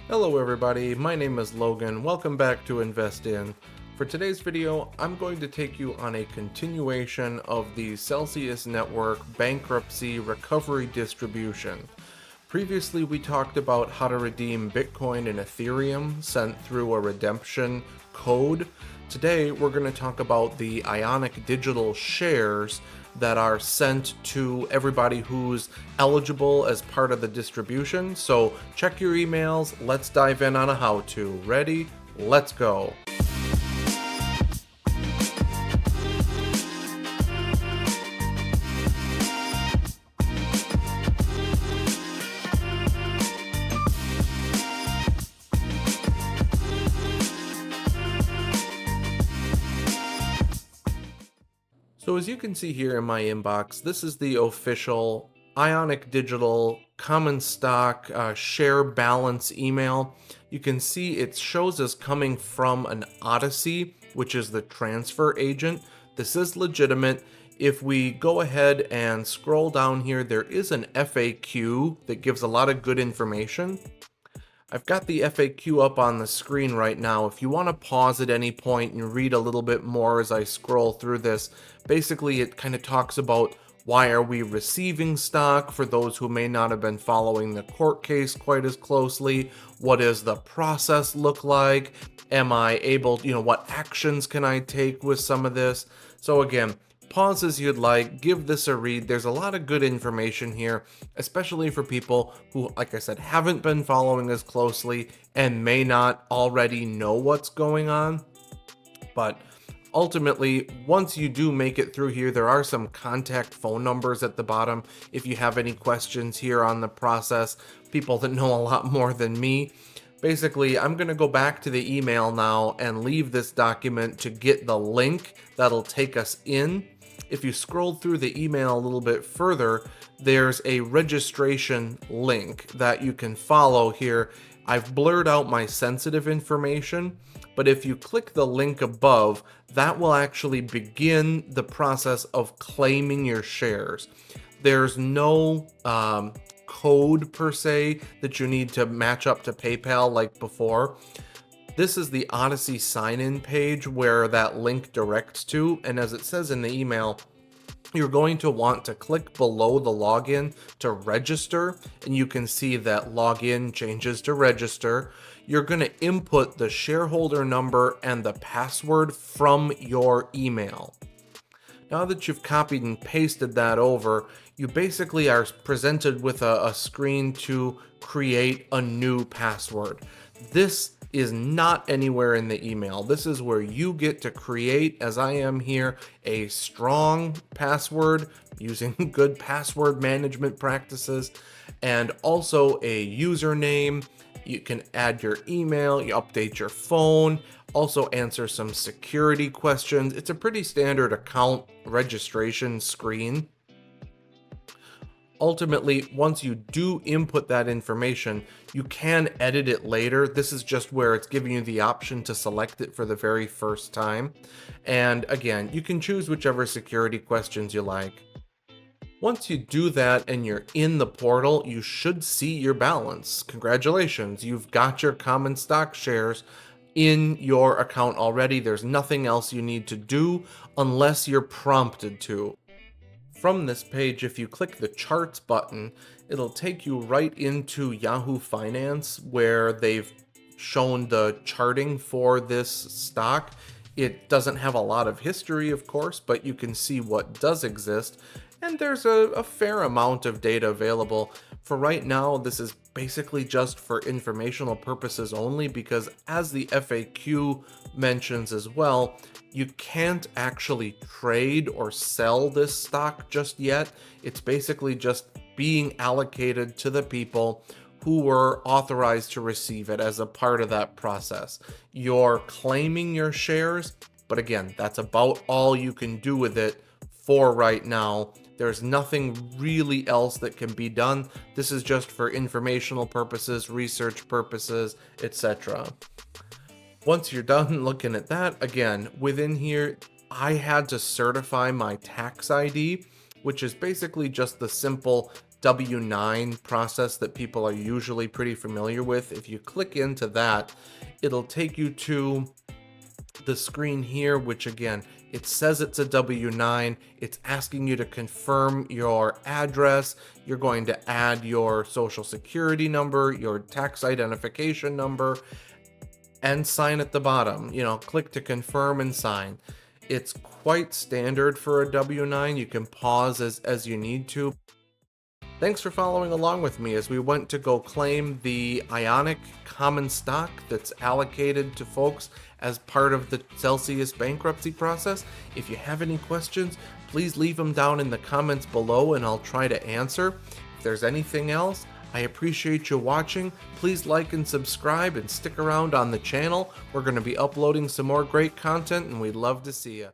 Hello everybody, my name is Logan. Welcome back to Invest In. For today's video, I'm going to take you on a continuation of the Celsius Network bankruptcy recovery distribution. Previously, we talked about how to redeem Bitcoin and Ethereum sent through a redemption code. Today, we're going to talk about the Ionic Digital shares that are sent to everybody who's eligible as part of the distribution. So check your emails. Let's dive in on a how-to. Ready? Let's go. So as you can see here in my inbox, this is the official Ionic Digital Common Stock share balance email. You can see it shows us coming from an Odyssey, which is the transfer agent. This is legitimate. If we go ahead and scroll down here, there is an FAQ that gives a lot of good information. I've got the FAQ up on the screen right now. If you want to pause at any point and read a little bit more as I scroll through this, basically it kind of talks about why are we receiving stock for those who may not have been following the court case quite as closely. What does the process look like? Am I able, what actions can I take with some of this? So again, pause as you'd like, give this a read. There's a lot of good information here, especially for people who, like I said, haven't been following as closely and may not already know what's going on. But ultimately, once you do make it through here, there are some contact phone numbers at the bottom if you have any questions here on the process, people that know a lot more than me. Basically, I'm going to go back to the email now and leave this document to get the link that'll take us in. If you scroll through the email a little bit further, there's a registration link that you can follow here. I've blurred out my sensitive information, but if you click the link above, that will actually begin the process of claiming your shares. There's no code per se that you need to match up to PayPal like before. This is the Odyssey sign-in page where that link directs to, and as it says in the email, you're going to want to click below the login to register, and you can see that login changes to register. You're going to input the shareholder number and the password from your email. Now that you've copied and pasted that over, you basically are presented with a screen to create a new password. This is not anywhere in the email. This is where you get to create, as I am here, a strong password using good password management practices, and also a username. You can add your email, you update your phone, also answer some security questions. It's a pretty standard account registration screen. Ultimately, once you do input that information, you can edit it later. This is just where it's giving you the option to select it for the very first time. And again, you can choose whichever security questions you like. Once you do that and you're in the portal, you should see your balance. Congratulations, you've got your common stock shares in your account already. There's nothing else you need to do unless you're prompted to. From this page, if you click the charts button, it'll take you right into Yahoo Finance where they've shown the charting for this stock. It doesn't have a lot of history, of course, but you can see what does exist, and there's a fair amount of data available. For right now, this is basically just for informational purposes only because, as the FAQ mentions as well, you can't actually trade or sell this stock just yet. It's basically just being allocated to the people who were authorized to receive it as a part of that process. You're claiming your shares, but again, that's about all you can do with it for right now. There's nothing really else that can be done. This is just for informational purposes, research purposes, etc. Once you're done looking at that, again, within here, I had to certify my tax ID, which is basically just the simple W-9 process that people are usually pretty familiar with. If you click into that, it'll take you to the screen here, which again, it says it's a W-9. It's asking you to confirm your address. You're going to add your social security number, your tax identification number, and sign at the bottom. Click to confirm and sign. It's quite standard for a W-9. You can pause as you need to. Thanks for following along with me as we went to go claim the Ionic common stock that's allocated to folks as part of the Celsius bankruptcy process. If you have any questions, please leave them down in the comments below and I'll try to answer. If there's anything else, I appreciate you watching. Please like and subscribe and stick around on the channel. We're going to be uploading some more great content and we'd love to see you.